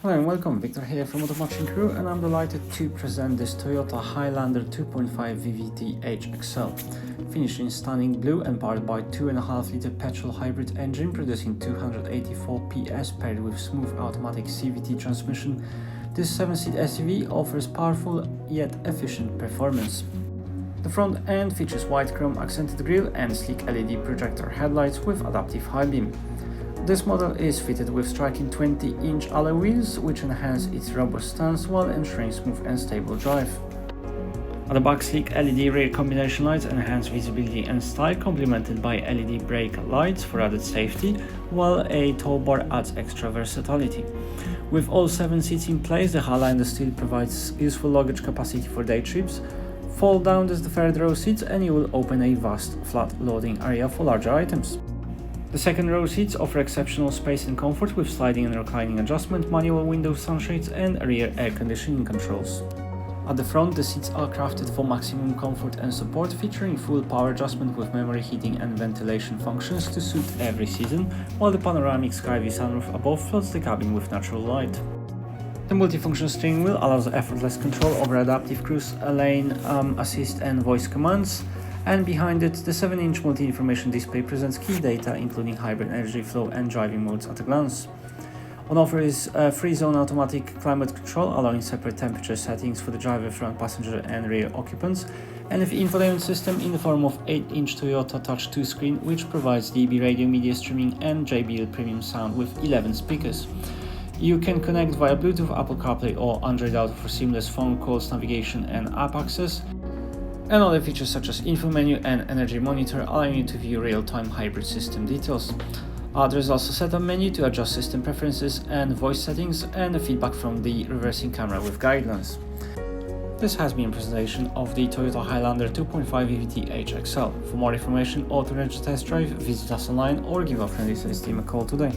Hello and welcome, Victor here from Automotive Crewe, and I'm delighted to present this Toyota Highlander 2.5 VVT-h Excel. Finished in stunning blue and powered by 2.5-litre petrol hybrid engine producing 284 PS paired with smooth automatic CVT transmission, this 7-seat SUV offers powerful yet efficient performance. The front end features white chrome accented grille and sleek LED projector headlights with adaptive high beam. This model is fitted with striking 20-inch alloy wheels, which enhance its robust stance while ensuring smooth and stable drive. At the back, sleek LED rear combination lights enhance visibility and style, complemented by LED brake lights for added safety, while a tow bar adds extra versatility. With all 7 seats in place, the Highlander still provides useful luggage capacity for day trips. Fold down the third row seats and you will open a vast flat loading area for larger items. The second row seats offer exceptional space and comfort with sliding and reclining adjustment, manual window sunshades and rear air conditioning controls. At the front, the seats are crafted for maximum comfort and support, featuring full power adjustment with memory heating and ventilation functions to suit every season, while the panoramic Skyview sunroof above floods the cabin with natural light. The multifunction steering wheel allows effortless control over adaptive cruise lane assist and voice commands. And behind it, the 7-inch multi-information display presents key data including hybrid energy flow and driving modes at a glance. On offer is free-zone automatic climate control, allowing separate temperature settings for the driver, front passenger and rear occupants, and an infotainment system in the form of 8-inch Toyota Touch 2 screen, which provides DB radio media streaming and JBL premium sound with 11 speakers. You can connect via Bluetooth, Apple CarPlay or Android Auto for seamless phone calls, navigation and app access, and other features such as info menu and energy monitor, allowing you to view real-time hybrid system details. There is also a setup menu to adjust system preferences and voice settings, and the feedback from the reversing camera with guidelines. This has been a presentation of the Toyota Highlander 2.5 VVT-h Excel. For more information or to register test drive, visit us online or give our friendly sales team a call today.